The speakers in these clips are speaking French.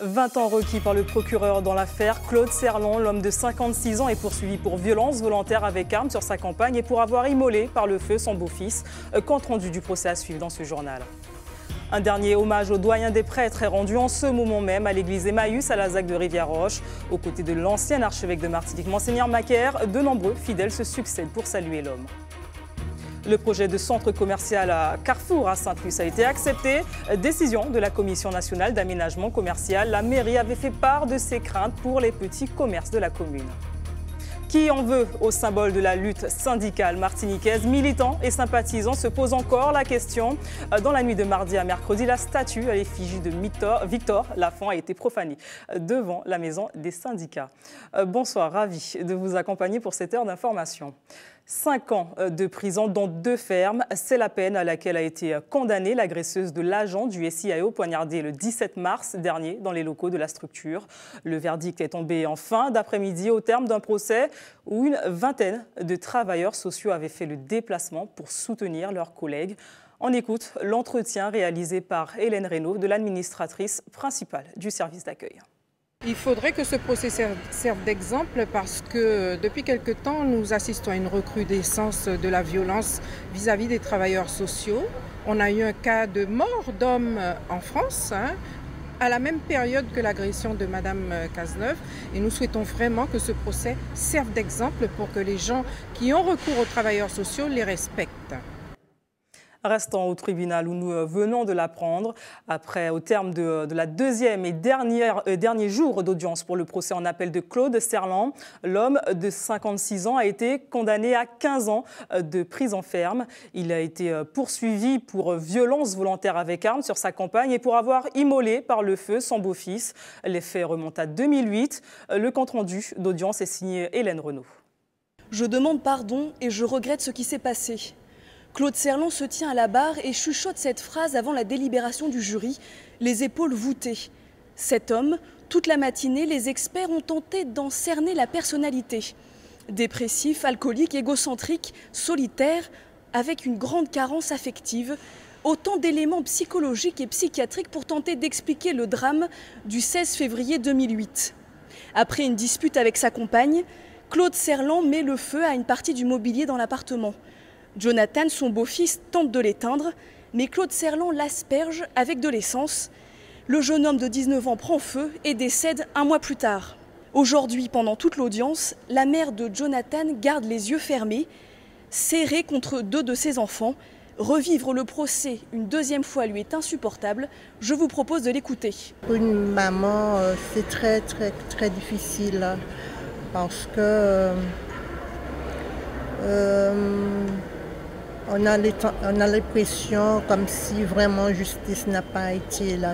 20 ans requis par le procureur dans l'affaire. Claude Serlan, l'homme de 56 ans, est poursuivi pour violence volontaire avec arme sur sa compagne et pour avoir immolé par le feu son beau-fils. Compte rendu du procès à suivre dans ce journal. Un dernier hommage au doyen des prêtres est rendu en ce moment même à l'église Emmaüs à la ZAC de Rivière-Roche. Aux côtés de l'ancien archevêque de Martinique, Monseigneur Macaire, de nombreux fidèles se succèdent pour saluer l'homme. Le projet de centre commercial à Carrefour à Sainte-Luce a été accepté. Décision de la Commission nationale d'aménagement commercial. La mairie avait fait part de ses craintes pour les petits commerces de la commune. Qui en veut au symbole de la lutte syndicale martiniquaise? Militants et sympathisants se posent encore la question. Dans la nuit de mardi à mercredi, la statue à l'effigie de Victor Lafont a été profanée devant la maison des syndicats. Bonsoir, ravi de vous accompagner pour cette heure d'information. 5 ans de prison dans 2 fermes, c'est la peine à laquelle a été condamnée l'agresseuse de l'agent du SIAO poignardé le 17 mars dernier dans les locaux de la structure. Le verdict est tombé en fin d'après-midi au terme d'un procès où une vingtaine de travailleurs sociaux avaient fait le déplacement pour soutenir leurs collègues. On écoute l'entretien réalisé par Hélène Reynaud, de l'administratrice principale du service d'accueil. Il faudrait que ce procès serve d'exemple parce que depuis quelque temps, nous assistons à une recrudescence de la violence vis-à-vis des travailleurs sociaux. On a eu un cas de mort d'homme en France, à la même période que l'agression de Madame Cazeneuve. Et nous souhaitons vraiment que ce procès serve d'exemple pour que les gens qui ont recours aux travailleurs sociaux les respectent. Restant au tribunal où nous venons de l'apprendre, au terme de la deuxième et dernier jour d'audience pour le procès en appel de Claude Serlan, l'homme de 56 ans a été condamné à 15 ans de prison ferme. Il a été poursuivi pour violence volontaire avec arme sur sa compagne et pour avoir immolé par le feu son beau-fils. Les faits remontent à 2008. Le compte-rendu d'audience est signé Hélène Reynaud. Je demande pardon et je regrette ce qui s'est passé. Claude Serlan se tient à la barre et chuchote cette phrase avant la délibération du jury, les épaules voûtées. Cet homme, toute la matinée, les experts ont tenté d'en cerner la personnalité. Dépressif, alcoolique, égocentrique, solitaire, avec une grande carence affective. Autant d'éléments psychologiques et psychiatriques pour tenter d'expliquer le drame du 16 février 2008. Après une dispute avec sa compagne, Claude Serlan met le feu à une partie du mobilier dans l'appartement. Jonathan, son beau-fils, tente de l'éteindre, mais Claude Serlan l'asperge avec de l'essence. Le jeune homme de 19 ans prend feu et décède 1 mois plus tard. Aujourd'hui, pendant toute l'audience, la mère de Jonathan garde les yeux fermés, serrée contre 2 de ses enfants. Revivre le procès une deuxième fois lui est insupportable. Je vous propose de l'écouter. Pour une maman, c'est très difficile parce que on a l'impression comme si vraiment justice n'a pas été là,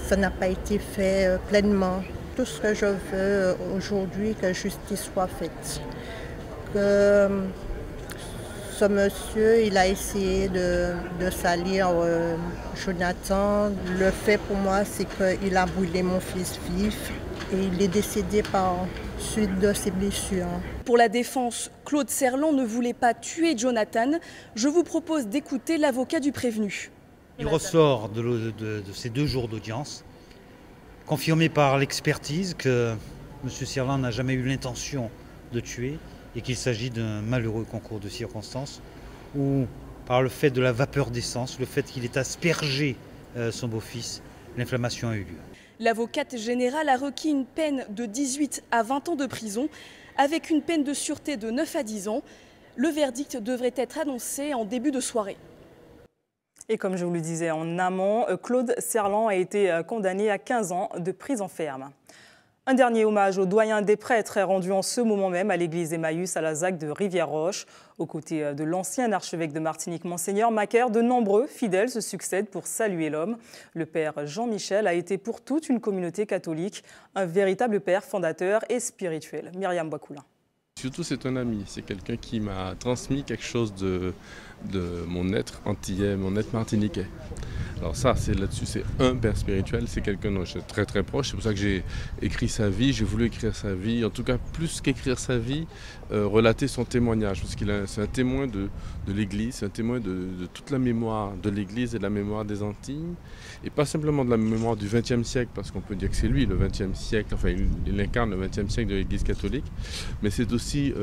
ça n'a pas été fait pleinement. Tout ce que je veux aujourd'hui, que justice soit faite. Que ce monsieur, il a essayé de salir Jonathan. Le fait pour moi, c'est qu'il a brûlé mon fils vif et il est décédé par suite de ses blessures. Pour la défense, Claude Serlan ne voulait pas tuer Jonathan. Je vous propose d'écouter l'avocat du prévenu. Il ressort de ces 2 jours d'audience, confirmé par l'expertise que M. Serlan n'a jamais eu l'intention de tuer et qu'il s'agit d'un malheureux concours de circonstances où, par le fait de la vapeur d'essence, le fait qu'il ait aspergé son beau-fils, l'inflammation a eu lieu. L'avocate générale a requis une peine de 18 à 20 ans de prison, avec une peine de sûreté de 9 à 10 ans. Le verdict devrait être annoncé en début de soirée. Et comme je vous le disais en amont, Claude Serlan a été condamné à 15 ans de prison ferme. Un dernier hommage au doyen des prêtres est rendu en ce moment même à l'église Emmaüs à la ZAC de Rivière-Roche. Aux côtés de l'ancien archevêque de Martinique, Monseigneur Macaire, de nombreux fidèles se succèdent pour saluer l'homme. Le père Jean-Michel a été pour toute une communauté catholique un véritable père fondateur et spirituel. Myriam Boakoula. Surtout, c'est un ami, c'est quelqu'un qui m'a transmis quelque chose de mon être antillais, mon être martiniquais. Alors ça, c'est là-dessus, c'est un père spirituel, c'est quelqu'un dont je suis très très proche, c'est pour ça que j'ai écrit sa vie, j'ai voulu écrire sa vie, en tout cas plus qu'écrire sa vie, relater son témoignage, parce c'est un témoin de l'Église, c'est un témoin de toute la mémoire de l'Église et de la mémoire des Antilles, et pas simplement de la mémoire du XXe siècle, parce qu'on peut dire que c'est lui le XXe siècle, enfin il incarne le XXe siècle de l'Église catholique, mais c'est aussi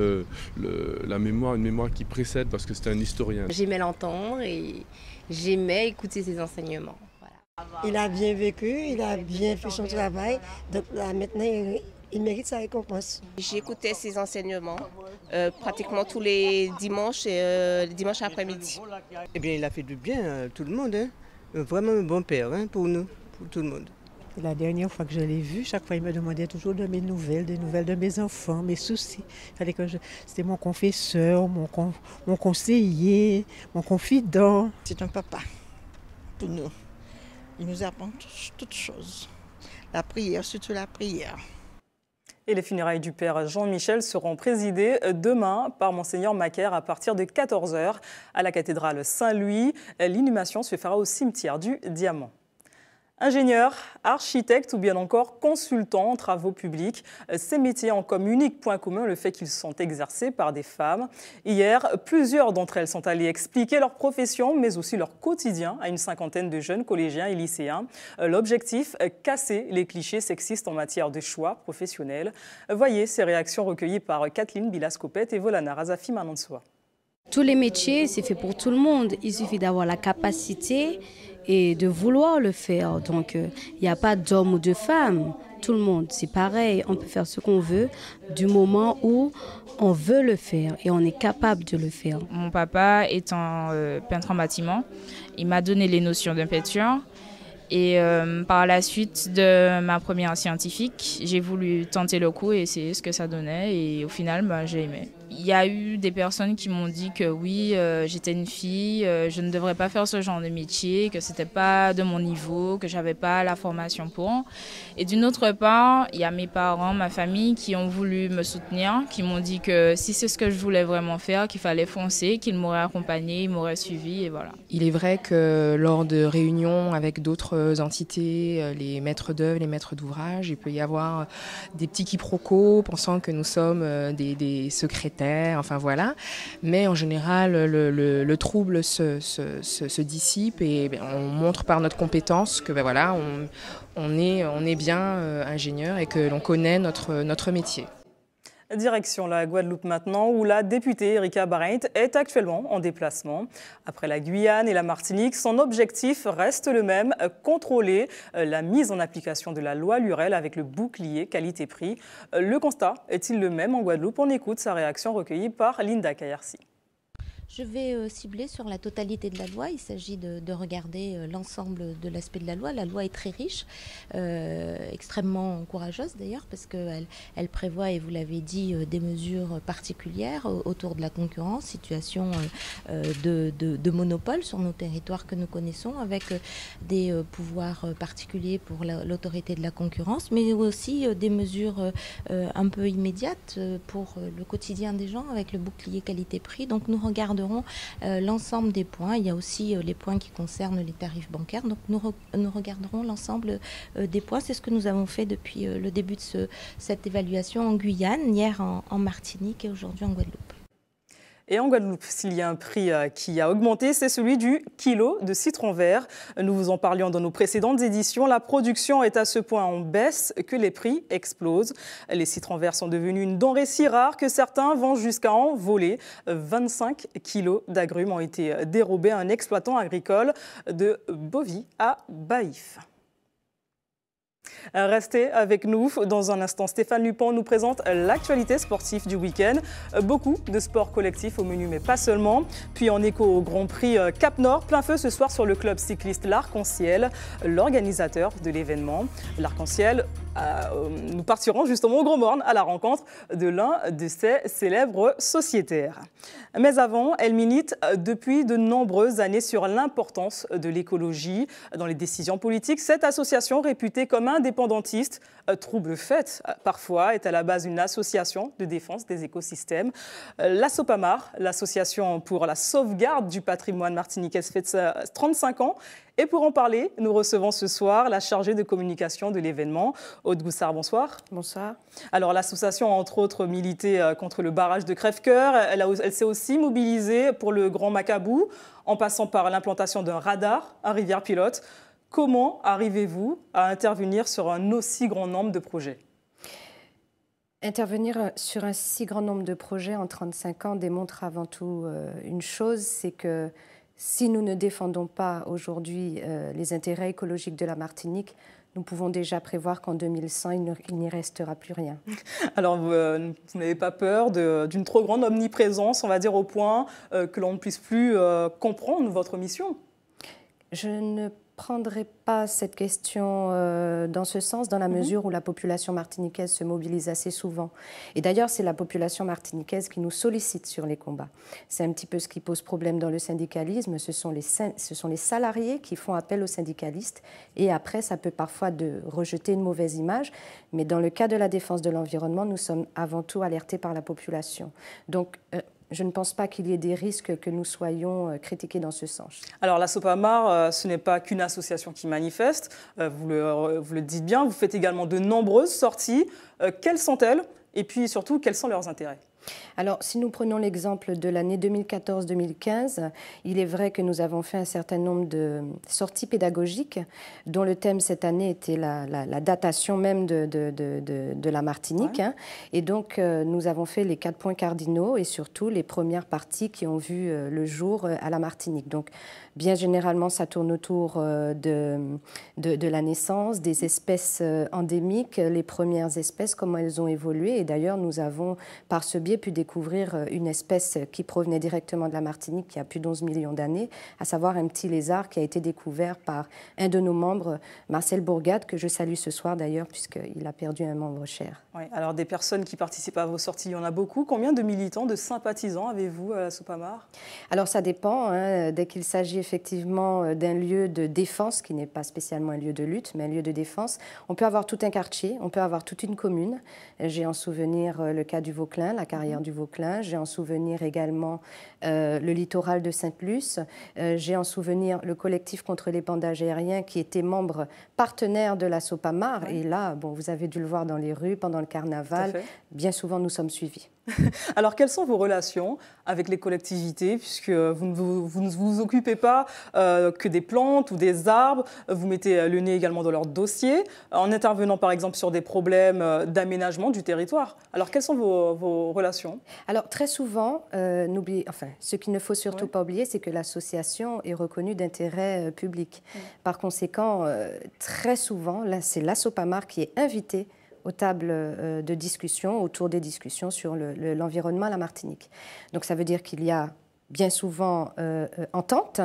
une mémoire qui précède, parce que c'est un historien. J'aimais l'entendre et j'aimais écouter ses enseignements. Voilà. Il a bien vécu, il a bien fait son travail, donc là maintenant il mérite sa récompense. J'écoutais ses enseignements pratiquement tous les dimanches et les dimanches après-midi. Eh bien il a fait du bien à tout le monde, hein. Vraiment un bon père, hein, pour nous, pour tout le monde. La dernière fois que je l'ai vu, chaque fois il me demandait toujours de mes nouvelles, des nouvelles de mes enfants, mes soucis. C'était mon confesseur, mon conseiller, mon confident. C'est un papa pour nous. Il nous apprend toutes choses. La prière, surtout la prière. Et les funérailles du père Jean-Michel seront présidées demain par Monseigneur Macaire à partir de 14 h à la cathédrale Saint-Louis. L'inhumation se fera au cimetière du Diamant. Ingénieur, architecte ou bien encore consultant en travaux publics, ces métiers ont comme unique point commun le fait qu'ils sont exercés par des femmes. Hier, plusieurs d'entre elles sont allées expliquer leur profession, mais aussi leur quotidien à une cinquantaine de jeunes collégiens et lycéens. L'objectif, casser les clichés sexistes en matière de choix professionnels. Voyez ces réactions recueillies par Kathleen Bilascopette et Volana Razafi Manansoa. Tous les métiers, c'est fait pour tout le monde. Il suffit d'avoir la capacité et de vouloir le faire. Donc, il n'y a pas d'homme ou de femme. Tout le monde, c'est pareil. On peut faire ce qu'on veut du moment où on veut le faire et on est capable de le faire. Mon papa étant peintre en bâtiment, il m'a donné les notions de peinture. Et par la suite de ma première scientifique, j'ai voulu tenter le coup et essayer ce que ça donnait. Et au final, j'ai aimé. Il y a eu des personnes qui m'ont dit que oui, j'étais une fille, je ne devrais pas faire ce genre de métier, que c'était pas de mon niveau, que j'avais pas la formation pour. Et d'une autre part, il y a mes parents, ma famille qui ont voulu me soutenir, qui m'ont dit que si c'est ce que je voulais vraiment faire, qu'il fallait foncer, qu'ils m'auraient accompagnée, ils m'auraient suivi et voilà. Il est vrai que lors de réunions avec d'autres entités, les maîtres d'œuvre, les maîtres d'ouvrage, il peut y avoir des petits quiproquos pensant que nous sommes des secrétaires. Enfin voilà, mais en général le trouble se dissipe et on montre par notre compétence que voilà, on est bien ingénieur et que l'on connaît notre métier. Direction la Guadeloupe maintenant, où la députée Erika Baraint est actuellement en déplacement. Après la Guyane et la Martinique, son objectif reste le même, contrôler la mise en application de la loi Lurel avec le bouclier qualité-prix. Le constat est-il le même en Guadeloupe? On écoute sa réaction recueillie par Linda Kayarsi. Je vais cibler sur la totalité de la loi. Il s'agit de regarder l'ensemble de l'aspect de la loi. La loi est très riche, extrêmement courageuse d'ailleurs, parce qu'elle prévoit, et vous l'avez dit, des mesures particulières autour de la concurrence, situation de monopole sur nos territoires que nous connaissons, avec des pouvoirs particuliers pour l'autorité de la concurrence, mais aussi des mesures un peu immédiates pour le quotidien des gens avec le bouclier qualité-prix. Donc nous regarderons l'ensemble des points. Il y a aussi les points qui concernent les tarifs bancaires. Donc nous regarderons l'ensemble des points. C'est ce que nous avons fait depuis le début de cette évaluation en Guyane, hier en Martinique et aujourd'hui en Guadeloupe. Et en Guadeloupe, s'il y a un prix qui a augmenté, c'est celui du kilo de citron vert. Nous vous en parlions dans nos précédentes éditions. La production est à ce point en baisse que les prix explosent. Les citrons verts sont devenus une denrée si rare que certains vont jusqu'à en voler. 25 kilos d'agrumes ont été dérobés à un exploitant agricole de Bovy à Baïf. Restez avec nous. Dans un instant, Stéphane Lupon nous présente l'actualité sportive du week-end. Beaucoup de sports collectifs au menu, mais pas seulement. Puis en écho au Grand Prix Cap-Nord, plein feu ce soir sur le club cycliste L'Arc-en-Ciel, l'organisateur de l'événement. L'Arc-en-Ciel, nous partirons justement au Gros Morne à la rencontre de l'un de ses célèbres sociétaires. Mais avant, elle milite depuis de nombreuses années sur l'importance de l'écologie dans les décisions politiques. Cette association, réputée comme un indépendantiste. Trouble Fête, parfois, est à la base une association de défense des écosystèmes. La Sopamar, l'association pour la sauvegarde du patrimoine martiniquais, fête ses 35 ans. Et pour en parler, nous recevons ce soir la chargée de communication de l'événement, Aude Goussard. Bonsoir. Bonsoir. Alors, l'association a entre autres milité contre le barrage de Crèvecoeur. Elle s'est aussi mobilisée pour le Grand Macabou, en passant par l'implantation d'un radar à Rivière-Pilote. Comment arrivez-vous à intervenir sur un aussi grand nombre de projets ? Intervenir sur un si grand nombre de projets en 35 ans démontre avant tout une chose, c'est que si nous ne défendons pas aujourd'hui les intérêts écologiques de la Martinique, nous pouvons déjà prévoir qu'en 2100, il n'y restera plus rien. Alors, vous n'avez pas peur d'une trop grande omniprésence, on va dire, au point que l'on ne puisse plus comprendre votre mission ? Je ne prendrai pas cette question dans ce sens, dans la mesure où la population martiniquaise se mobilise assez souvent. Et d'ailleurs, c'est la population martiniquaise qui nous sollicite sur les combats. C'est un petit peu ce qui pose problème dans le syndicalisme. Ce sont les salariés qui font appel aux syndicalistes. Et après, ça peut parfois rejeter une mauvaise image. Mais dans le cas de la défense de l'environnement, nous sommes avant tout alertés par la population. Donc, je ne pense pas qu'il y ait des risques que nous soyons critiqués dans ce sens. Alors la Sopamar, ce n'est pas qu'une association qui manifeste, vous le dites bien, vous faites également de nombreuses sorties. Quelles sont-elles ? Et puis surtout, quels sont leurs intérêts ? Alors, si nous prenons l'exemple de l'année 2014-2015, il est vrai que nous avons fait un certain nombre de sorties pédagogiques dont le thème cette année était la datation même de la Martinique. Ouais. Hein. Et donc, nous avons fait les 4 points cardinaux et surtout les premières parties qui ont vu le jour à la Martinique. Donc, bien généralement, ça tourne autour de la naissance, des espèces endémiques, les premières espèces, comment elles ont évolué. Et d'ailleurs, nous avons, par ce biais, pu découvrir une espèce qui provenait directement de la Martinique, qui a plus d'11 millions d'années, à savoir un petit lézard qui a été découvert par un de nos membres, Marcel Bourgade, que je salue ce soir d'ailleurs, puisqu'il a perdu un membre cher. Oui, alors des personnes qui participent à vos sorties, il y en a beaucoup. Combien de militants, de sympathisants avez-vous à la Sopamar ? Alors ça dépend, hein. Dès qu'il s'agit effectivement d'un lieu de défense, qui n'est pas spécialement un lieu de lutte, mais un lieu de défense, on peut avoir tout un quartier, on peut avoir toute une commune. J'ai en souvenir le cas du Vauclin, la carrière du Vauclin. J'ai en souvenir également le littoral de Sainte-Luce. J'ai en souvenir le collectif contre l'épandage aérien qui était membre partenaire de la Sopamar. Ouais. Et là, bon, vous avez dû le voir dans les rues, pendant le carnaval. Bien souvent, nous sommes suivis. Alors, quelles sont vos relations avec les collectivités, puisque vous ne vous occupez pas que des plantes ou des arbres, vous mettez le nez également dans leurs dossiers, en intervenant par exemple sur des problèmes d'aménagement du territoire. Alors, quelles sont vos relations ? Alors, très souvent, ce qu'il ne faut surtout pas oublier, c'est que l'association est reconnue d'intérêt public. Par conséquent, très souvent, là, c'est la Sopamar qui est invitée aux tables de discussion, autour des discussions sur l'environnement à la Martinique. Donc ça veut dire qu'il y a bien souvent entente,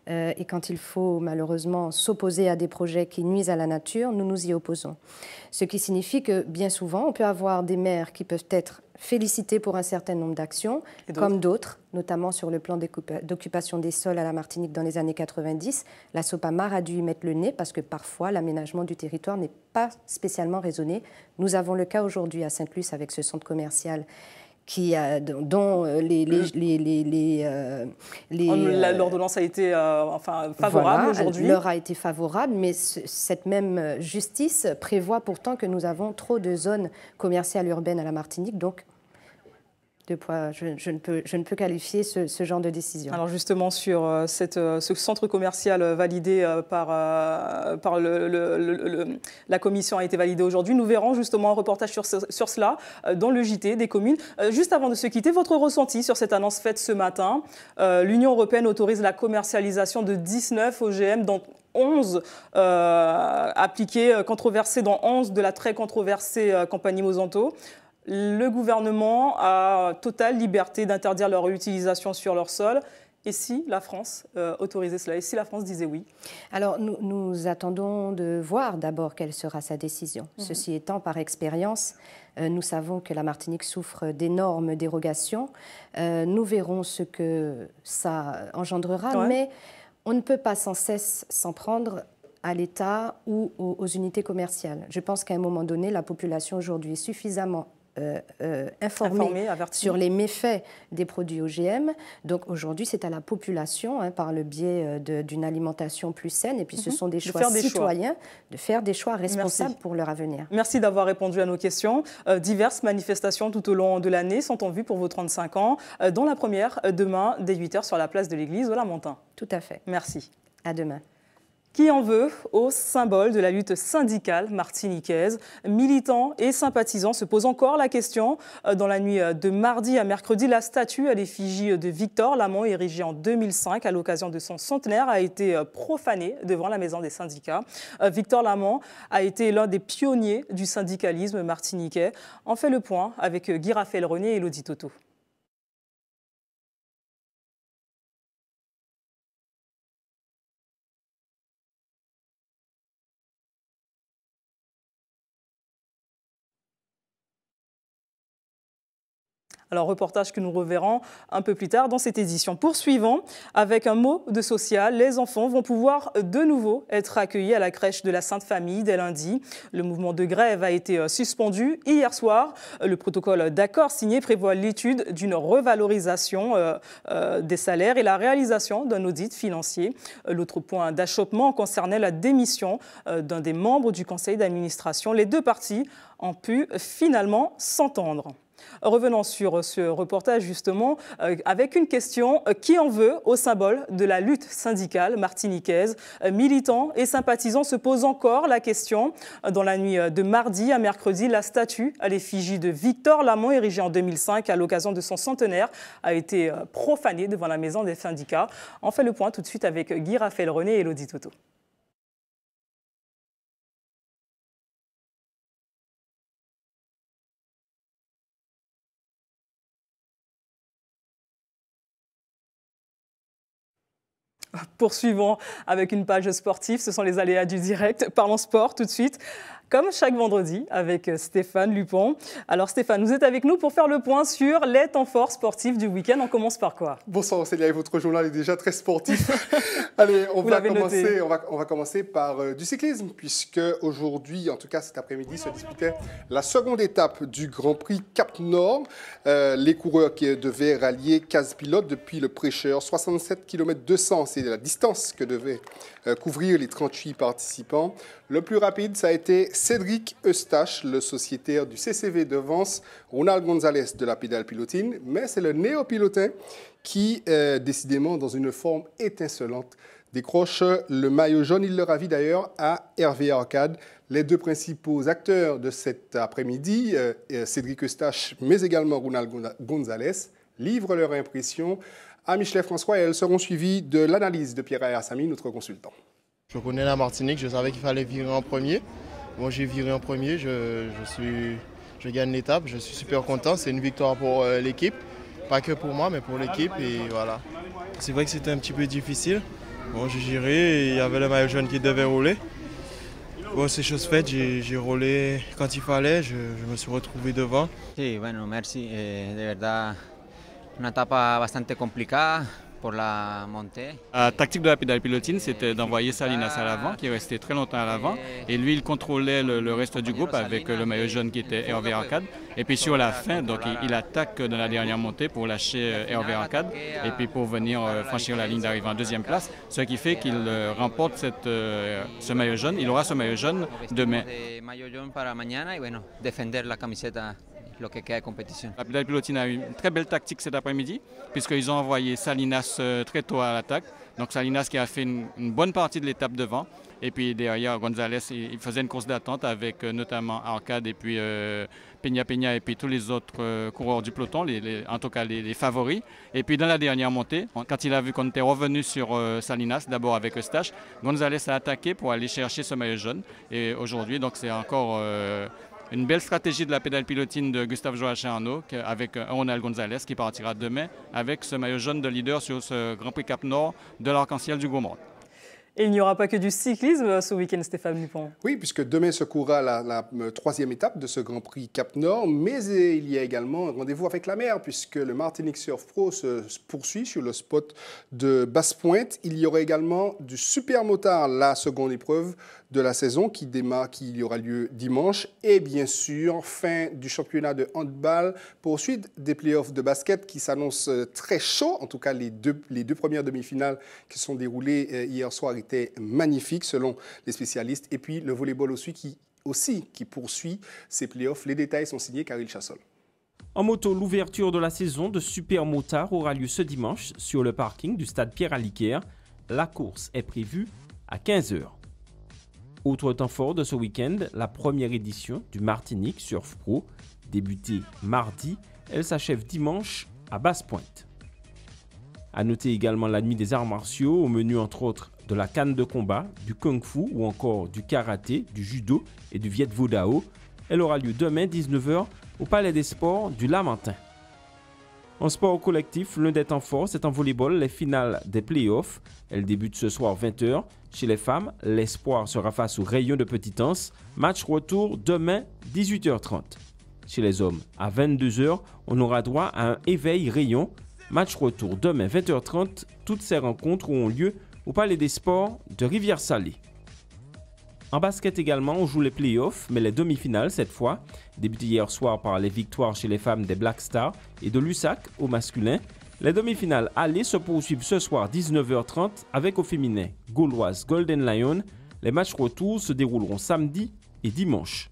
et quand il faut malheureusement s'opposer à des projets qui nuisent à la nature, nous nous y opposons. Ce qui signifie que bien souvent, on peut avoir des maires qui peuvent être félicités pour un certain nombre d'actions, comme d'autres, notamment sur le plan d'occupation des sols à la Martinique dans les années 90. La Sopamar a dû y mettre le nez parce que parfois l'aménagement du territoire n'est pas spécialement raisonné. Nous avons le cas aujourd'hui à Sainte-Luce avec ce centre commercial dont l'ordonnance a été favorable aujourd'hui. L'heure a été favorable, mais cette même justice prévoit pourtant que nous avons trop de zones commerciales urbaines à la Martinique, donc je ne peux qualifier ce genre de décision. Alors justement, sur ce centre commercial validé par la commission a été validé aujourd'hui. Nous verrons justement un reportage sur cela dans le JT des communes. Juste avant de se quitter, votre ressenti sur cette annonce faite ce matin. L'Union européenne autorise la commercialisation de 19 OGM dont 11 appliqués, controversés dans 11 de la très controversée campagne Monsanto. Le gouvernement a totale liberté d'interdire leur utilisation sur leur sol. Et si la France autorisait cela ? Et si la France disait oui ? Alors, nous attendons de voir d'abord quelle sera sa décision. Ceci étant, par expérience, nous savons que la Martinique souffre d'énormes dérogations. Nous verrons ce que ça engendrera, mais on ne peut pas sans cesse s'en prendre à l'État ou aux unités commerciales. Je pense qu'à un moment donné, la population aujourd'hui est suffisamment informée sur les méfaits des produits OGM. Donc aujourd'hui, c'est à la population, par le biais d'une alimentation plus saine, et puis ce sont des choix citoyens, de faire des choix responsables pour leur avenir. Merci d'avoir répondu à nos questions. Diverses manifestations tout au long de l'année sont en vue pour vos 35 ans, dont la première demain dès 8h sur la place de l'église au Lamentin. Tout à fait. Merci. À demain. Qui en veut au symbole de la lutte syndicale martiniquaise. Militants et sympathisants se posent encore la question. Dans la nuit de mardi à mercredi, la statue à l'effigie de Victor Lamont, érigée en 2005 à l'occasion de son centenaire, a été profanée devant la maison des syndicats. Victor Lamont a été l'un des pionniers du syndicalisme martiniquais. On fait le point avec Guy Raphaël-René et Elodie Toto. Alors, reportage que nous reverrons un peu plus tard dans cette édition. Poursuivons avec un mot de social. Les enfants vont pouvoir de nouveau être accueillis à la crèche de la Sainte Famille dès lundi. Le mouvement de grève a été suspendu hier soir. Le protocole d'accord signé prévoit l'étude d'une revalorisation des salaires et la réalisation d'un audit financier. L'autre point d'achoppement concernait la démission d'un des membres du conseil d'administration. Les deux parties ont pu finalement s'entendre. Revenons sur ce reportage justement avec une question. Qui en veut au symbole de la lutte syndicale martiniquaise? Militants et sympathisants se posent encore la question. Dans la nuit de mardi à mercredi, la statue à l'effigie de Victor Lamont, érigée en 2005 à l'occasion de son centenaire, a été profanée devant la maison des syndicats. On fait le point tout de suite avec Guy Raphaël-René et Elodie Toto. Poursuivons avec une page sportive, ce sont les aléas du direct. Parlons sport tout de suite, comme chaque vendredi avec Stéphane Lupon. Alors Stéphane, vous êtes avec nous pour faire le point sur les temps forts sportifs du week-end. On commence par quoi? Bonsoir Célia, votre journal est déjà très sportif. Allez, on va commencer par du cyclisme, puisque aujourd'hui, en tout cas cet après-midi, se disputait la seconde étape du Grand Prix Cap Nord. Les coureurs qui devaient rallier 15 pilotes depuis le Prêcheur, 67 km 200, c'est la distance que devaient couvrir les 38 participants. Le plus rapide, ça a été Cédric Eustache, le sociétaire du CCV de Vence, Ronald Gonzalez de la pédale pilotine, mais c'est le néo-pilotin qui, décidément dans une forme étincelante, décroche le maillot jaune. Il le ravit d'ailleurs à Hervé Arcade. Les deux principaux acteurs de cet après-midi, Cédric Eustache, mais également Ronald Gonzalez, livrent leur impression à Michelet François et elles seront suivies de l'analyse de Pierre Ayassami, notre consultant. Je connais la Martinique, je savais qu'il fallait virer en premier. Moi, j'ai viré en premier, je gagne l'étape, je suis super content. C'est une victoire pour l'équipe, pas que pour moi, mais pour l'équipe. Et voilà. C'est vrai que c'était un petit peu difficile. Bon, j'ai giré et il y avait le maillot jaune qui devait rouler. Bon, c'est chose faite, j'ai roulé quand il fallait, je me suis retrouvé devant. Sí, bueno, merci. De verdad, una etapa bastante complicada. Pour la montée. La tactique de la pédale pilotine, c'était d'envoyer Salinas à l'avant, qui est resté très longtemps à l'avant. Et lui, il contrôlait le reste du groupe avec le maillot jaune qui était Hervé Arcade. Et puis sur la fin, donc, il attaque dans la dernière montée pour lâcher Hervé Arcade et puis pour venir franchir la ligne d'arrivée en deuxième place. Ce qui fait qu'il remporte ce maillot jaune. Il aura ce maillot jaune demain. La pédale pilotine a eu une très belle tactique cet après-midi, puisqu'ils ont envoyé Salinas très tôt à l'attaque. Donc Salinas qui a fait une bonne partie de l'étape devant. Et puis derrière, Gonzalez, il faisait une course d'attente avec notamment Arcade et puis Peña et puis tous les autres coureurs du peloton, en tout cas les favoris. Et puis dans la dernière montée, quand il a vu qu'on était revenu sur Salinas, d'abord avec Eustache, Gonzalez a attaqué pour aller chercher ce maillot jaune. Et aujourd'hui, donc c'est encore une belle stratégie de la pédale pilotine de Gustave Joachim Arnaud avec Ronald Gonzalez qui partira demain avec ce maillot jaune de leader sur ce Grand Prix Cap Nord de l'Arc-en-Ciel du Gaumont. Et il n'y aura pas que du cyclisme ce week-end, Stéphane Dupont. Oui, puisque demain se courra la troisième étape de ce Grand Prix Cap-Nord, mais il y a également un rendez-vous avec la mer, puisque le Martinique Surf Pro se poursuit sur le spot de Basse-Pointe. Il y aura également du super motard, la seconde épreuve de la saison qui aura lieu dimanche. Et bien sûr, fin du championnat de handball, poursuite des playoffs de basket qui s'annoncent très chauds. En tout cas, les deux premières demi-finales qui sont déroulées hier soir étaient magnifiques selon les spécialistes. Et puis le volleyball aussi qui poursuit ses playoffs. Les détails sont signés Karil Chassol. En moto, l'ouverture de la saison de Super Motard aura lieu ce dimanche sur le parking du stade Pierre-Aliquer. La course est prévue à 15h. Autre temps fort de ce week-end, la première édition du Martinique Surf Pro. Débutée mardi, elle s'achève dimanche à Basse-Pointe. À noter également la nuit des arts martiaux, au menu entre autres de la canne de combat, du kung-fu ou encore du karaté, du judo et du viet vo dao. Elle aura lieu demain 19h au Palais des Sports du Lamentin. En sport collectif, l'un des temps forts, c'est en volleyball, les finales des playoffs. Elles débutent ce soir 20h. Chez les femmes, l'Espoir sera face au Rayon de Petitance. Match retour demain 18h30. Chez les hommes, à 22h, on aura droit à un éveil Rayon. Match retour demain 20h30. Toutes ces rencontres auront lieu au Palais des Sports de Rivière-Salée. En basket également, on joue les playoffs, mais les demi-finales cette fois. Débutées hier soir par les victoires chez les femmes des Black Stars et de l'USAC au masculin. Les demi-finales allées se poursuivent ce soir 19h30 avec au féminin gauloise Golden Lion. Les matchs retour se dérouleront samedi et dimanche.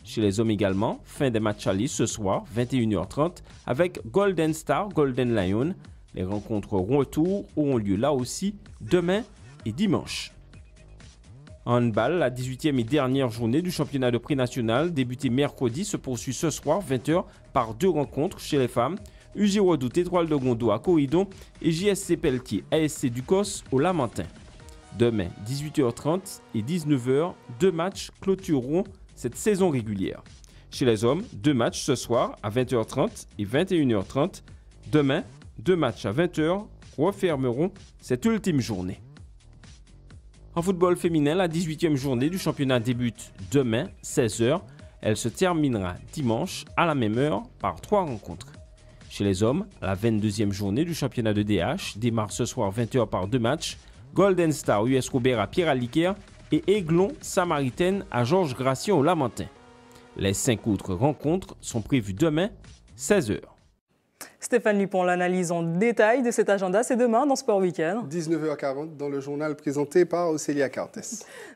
Chez les hommes également, fin des matchs allés ce soir 21h30 avec Golden Star, Golden Lion. Les rencontres retour auront lieu là aussi demain et dimanche. En handball, la 18e et dernière journée du championnat de prix national, débutée mercredi, se poursuit ce soir 20h par deux rencontres chez les femmes. UG Redoute Étoile de Gondo à Corridon et JSC Pelletier ASC Ducos au Lamentin. Demain, 18h30 et 19h, deux matchs clôtureront cette saison régulière. Chez les hommes, deux matchs ce soir à 20h30 et 21h30. Demain, deux matchs à 20h refermeront cette ultime journée. En football féminin, la 18e journée du championnat débute demain, 16h. Elle se terminera dimanche à la même heure par trois rencontres. Chez les hommes, la 22e journée du championnat de DH démarre ce soir 20h par deux matchs. Golden Star US Robert à Pierre-Aliquer et Aiglon Samaritaine à Georges Gratien au Lamentin. Les 5 autres rencontres sont prévues demain, 16h. Stéphane Dupont, l'analyse en détail de cet agenda, c'est demain dans Sport Week-end. 19h40 dans le journal présenté par Océlia Cartes.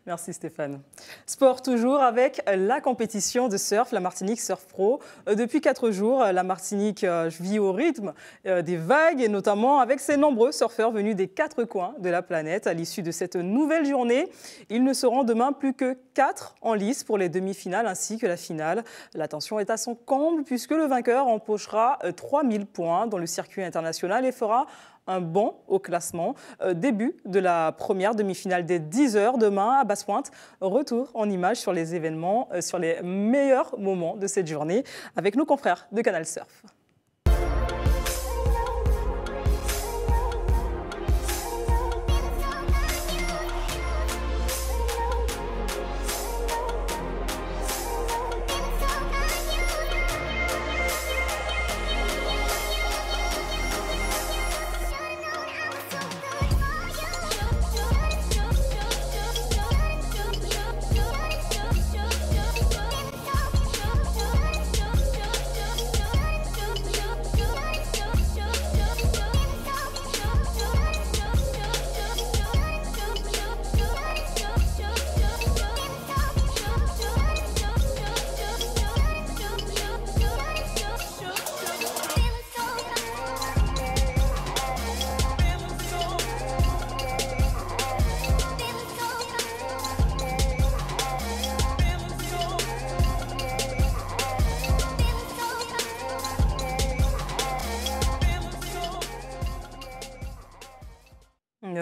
Merci Stéphane. Sport toujours avec la compétition de surf, la Martinique Surf Pro. Depuis 4 jours, la Martinique vit au rythme des vagues et notamment avec ses nombreux surfeurs venus des 4 coins de la planète. À l'issue de cette nouvelle journée, ils ne seront demain plus que 4 en lice pour les demi-finales ainsi que la finale. L'attention est à son comble puisque le vainqueur empochera 3000 points dans le circuit international et fera un bond au classement. Début de la première demi-finale dès 10h demain à Basse-Pointe. Retour en images sur les événements, sur les meilleurs moments de cette journée avec nos confrères de Canal Surf.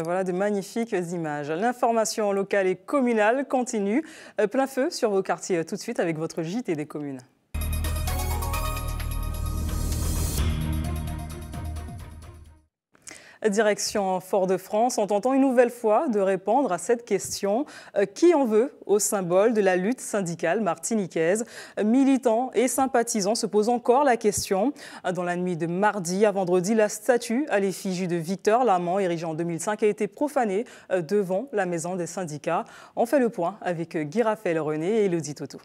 Voilà de magnifiques images. L'information locale et communale continue. Plein feu sur vos quartiers tout de suite avec votre JT des communes. Direction Fort-de-France, en tentant une nouvelle fois de répondre à cette question. Qui en veut au symbole de la lutte syndicale martiniquaise? Militants et sympathisants se posent encore la question. Dans la nuit de mardi à vendredi, la statue à l'effigie de Victor Lamont, érigée en 2005, a été profanée devant la maison des syndicats. On fait le point avec Guy Raphaël René et Elodie Toto.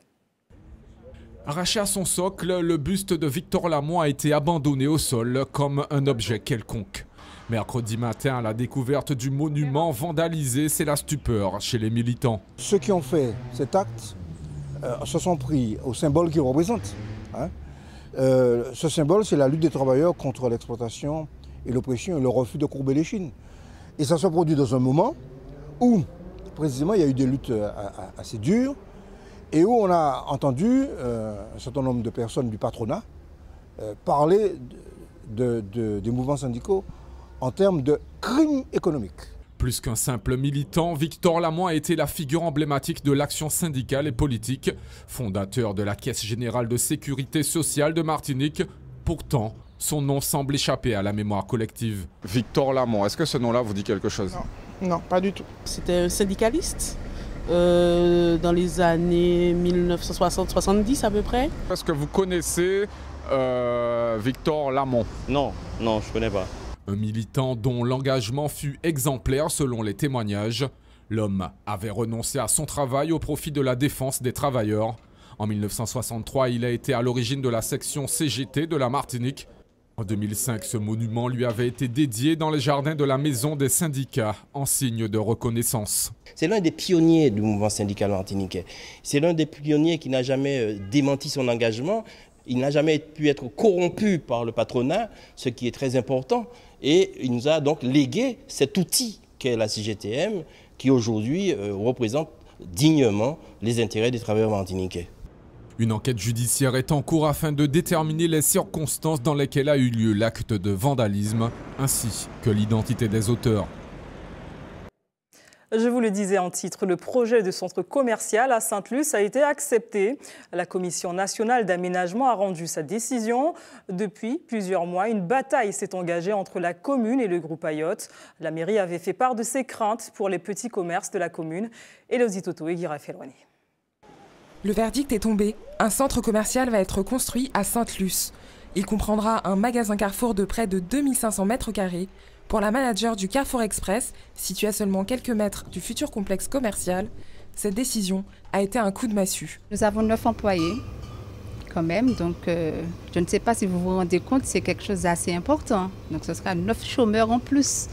Arraché à son socle, le buste de Victor Lamont a été abandonné au sol comme un objet quelconque. Mercredi matin, à la découverte du monument vandalisé, c'est la stupeur chez les militants. Ceux qui ont fait cet acte se sont pris au symbole qu'ils représentent. Ce symbole, c'est la lutte des travailleurs contre l'exploitation et l'oppression et le refus de courber l'échine. Et ça se produit dans un moment où, précisément, il y a eu des luttes assez dures et où on a entendu un certain nombre de personnes du patronat parler des mouvements syndicaux en termes de crimes économiques. Plus qu'un simple militant, Victor Lamont a été la figure emblématique de l'action syndicale et politique, fondateur de la Caisse générale de sécurité sociale de Martinique. Pourtant, son nom semble échapper à la mémoire collective. Victor Lamont, est-ce que ce nom-là vous dit quelque chose? Non, pas du tout. C'était un syndicaliste dans les années 1960-70 à peu près. Est-ce que vous connaissez Victor Lamont? Non, je ne connais pas. Un militant dont l'engagement fut exemplaire selon les témoignages. L'homme avait renoncé à son travail au profit de la défense des travailleurs. En 1963, il a été à l'origine de la section CGT de la Martinique. En 2005, ce monument lui avait été dédié dans les jardins de la Maison des syndicats, en signe de reconnaissance. C'est l'un des pionniers du mouvement syndical martiniquais. C'est l'un des pionniers qui n'a jamais démenti son engagement. Il n'a jamais pu être corrompu par le patronat, ce qui est très important. Et il nous a donc légué cet outil qu'est la CGTM, qui aujourd'hui représente dignement les intérêts des travailleurs martiniquais. Une enquête judiciaire est en cours afin de déterminer les circonstances dans lesquelles a eu lieu l'acte de vandalisme, ainsi que l'identité des auteurs. Je vous le disais en titre, le projet de centre commercial à Sainte-Luce a été accepté. La Commission nationale d'aménagement a rendu sa décision. Depuis plusieurs mois, une bataille s'est engagée entre la commune et le groupe Ayotte. La mairie avait fait part de ses craintes pour les petits commerces de la commune. Elodie Toto et Guy Raphaël René. Le verdict est tombé. Un centre commercial va être construit à Sainte-Luce. Il comprendra un magasin Carrefour de près de 2500 mètres carrés. Pour la manager du Carrefour Express, situé à seulement quelques mètres du futur complexe commercial, cette décision a été un coup de massue. Nous avons 9 employés quand même, donc je ne sais pas si vous vous rendez compte, c'est quelque chose d'assez important. Donc ce sera 9 chômeurs en plus.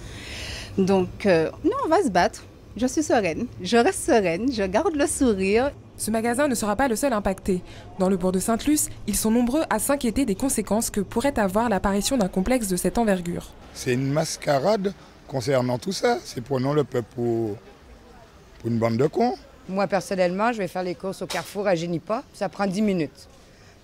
Donc non, on va se battre. Je suis sereine, je reste sereine, je garde le sourire. Ce magasin ne sera pas le seul impacté. Dans le bourg de Sainte-Luce, ils sont nombreux à s'inquiéter des conséquences que pourrait avoir l'apparition d'un complexe de cette envergure. C'est une mascarade concernant tout ça. C'est prenons le peuple pour une bande de cons. Moi, personnellement, je vais faire les courses au Carrefour à Génipa. Ça prend 10 minutes.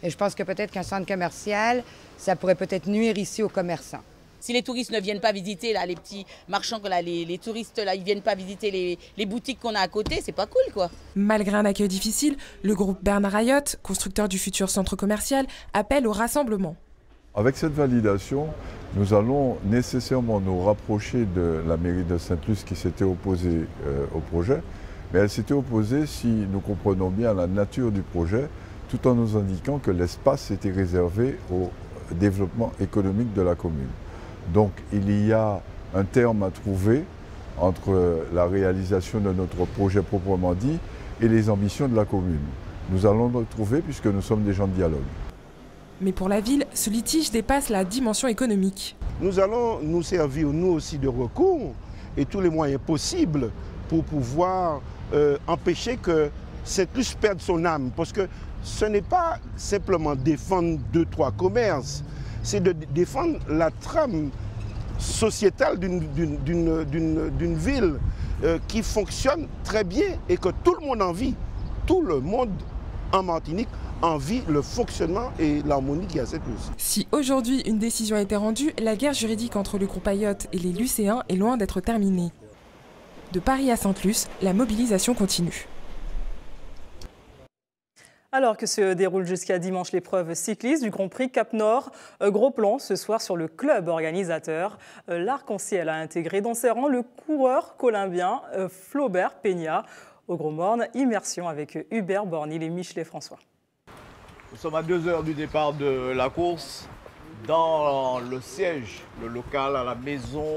Et je pense que peut-être qu'un centre commercial, ça pourrait peut-être nuire ici aux commerçants. Si les touristes ne viennent pas visiter, là, les petits marchands, là, les touristes, là, ils ne viennent pas visiter les boutiques qu'on a à côté, c'est pas cool, quoi. Malgré un accueil difficile, le groupe Bernard Ayotte, constructeur du futur centre commercial, appelle au rassemblement. Avec cette validation, nous allons nécessairement nous rapprocher de la mairie de Sainte-Luce qui s'était opposée au projet. Mais elle s'était opposée, si nous comprenons bien, à la nature du projet, tout en nous indiquant que l'espace était réservé au développement économique de la commune. Donc il y a un terme à trouver entre la réalisation de notre projet proprement dit et les ambitions de la commune. Nous allons le trouver puisque nous sommes des gens de dialogue. Mais pour la ville, ce litige dépasse la dimension économique. Nous allons nous servir nous aussi de recours et tous les moyens possibles pour pouvoir empêcher que Sainte-Luce perde son âme. Parce que ce n'est pas simplement défendre 2-3 commerces, c'est de défendre la trame sociétale d'une ville qui fonctionne très bien et que tout le monde envie. Tout le monde en Martinique envie le fonctionnement et l'harmonie qui a cette luce. Si aujourd'hui une décision a été rendue, la guerre juridique entre le groupe Ayotte et les Lucéens est loin d'être terminée. De Paris à Sainte-Luce, la mobilisation continue. Alors que se déroule jusqu'à dimanche l'épreuve cycliste du Grand Prix Cap Nord, gros plan ce soir sur le club organisateur. L'Arc-en-Ciel a intégré dans ses rangs le coureur colombien Flaubert Peña. Au Gros Morne, immersion avec Hubert Bornil et Michelet François. Nous sommes à 2 heures du départ de la course dans le siège, le local à la maison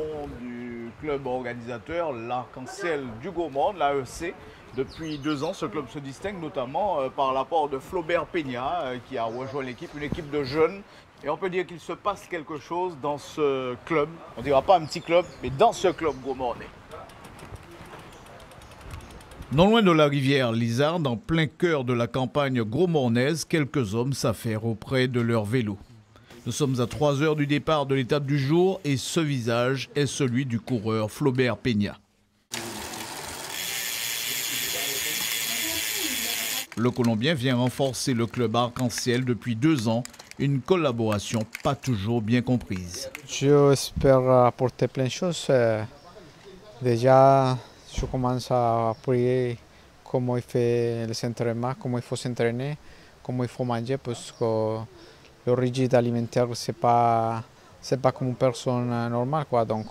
du club organisateur, l'Arc-en-Ciel du Gros Morne, l'AEC. Depuis 2 ans, ce club se distingue notamment par l'apport de Flaubert Peña qui a rejoint l'équipe, une équipe de jeunes. Et on peut dire qu'il se passe quelque chose dans ce club. On ne dira pas un petit club, mais dans ce club Gros Mornais. Non loin de la rivière Lizarde, en plein cœur de la campagne gros-mornaise, quelques hommes s'affairent auprès de leur vélo. Nous sommes à 3 heures du départ de l'étape du jour et ce visage est celui du coureur Flaubert Peña. Le Colombien vient renforcer le club Arc-en-Ciel depuis 2 ans, une collaboration pas toujours bien comprise. J'espère apporter plein de choses. Déjà, je commence à apprendre comment il fait les entraînements, comment il faut s'entraîner, comment il faut manger, parce que le régime alimentaire, c'est pas comme une personne normale, quoi. Donc,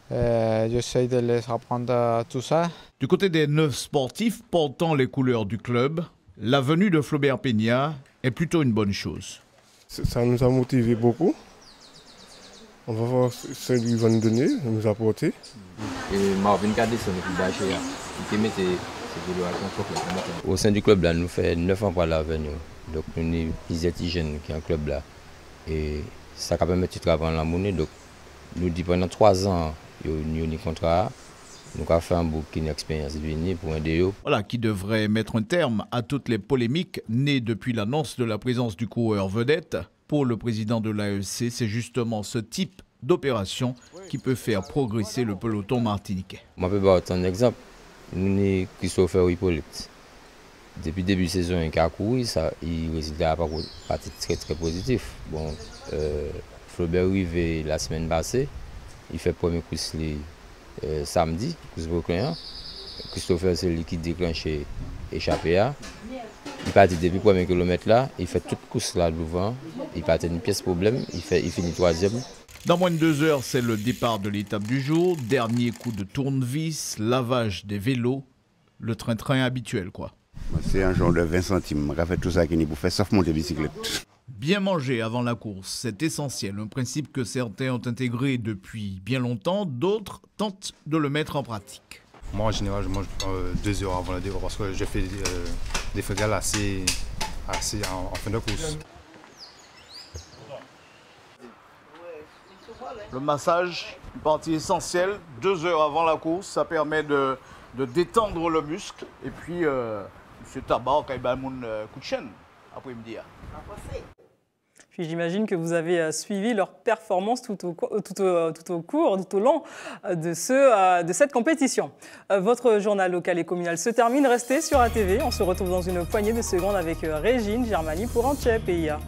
j'essaie de les apprendre tout ça. Du côté des 9 sportifs portant les couleurs du club, la venue de Flaubert Peña est plutôt une bonne chose. Ça nous a motivés beaucoup. On va voir ce qu'il va nous donner, nous apporter. Au sein du club, là, nous faisons 9 ans pour l'avenir. Donc, nous sommes des jeunes qui sont un club là. Et ça permet de travailler la monnaie. Donc, nous disons pendant 3 ans, nous avons un contrat. Nous avons fait un bouquin d'expérience pour un DO. Voilà, qui devrait mettre un terme à toutes les polémiques nées depuis l'annonce de la présence du coureur vedette. Pour le président de l'AEC, c'est justement ce type d'opération qui peut faire progresser le peloton martiniquais. Moi, je peux vous donner un exemple. Nous sommes Christopher Hippolyte. Depuis le début de saison, il a couru, il résultat pas très positif. Bon, Flaubert arrivé la semaine passée, il fait le premier course samedi, course Brooklyn. Christopher, c'est lui qui déclenche échappé. Il part depuis le premier kilomètre là, il fait toute course là devant, il part une pièce problème, il finit 3e. Dans moins de 2 heures, c'est le départ de l'étape du jour, dernier coup de tournevis, lavage des vélos, le train-train habituel quoi. C'est un genre de 20 centimes, on a fait tout ça pour faire sauf monter bicyclette. Bien manger avant la course, c'est essentiel, un principe que certains ont intégré depuis bien longtemps, d'autres tentent de le mettre en pratique. Moi en général je mange 2 heures avant le départ parce que j'ai fait des fringales assez en fin de course. Le massage, une partie essentielle, 2 heures avant la course, ça permet de détendre le muscle. Et puis, M. Tabar, il a un coup de chaîne après-midi. Puis j'imagine que vous avez suivi leur performance tout au long de cette compétition. Votre journal local et communal se termine. Restez sur ATV. On se retrouve dans une poignée de secondes avec Régine Germani pour Antep PIA.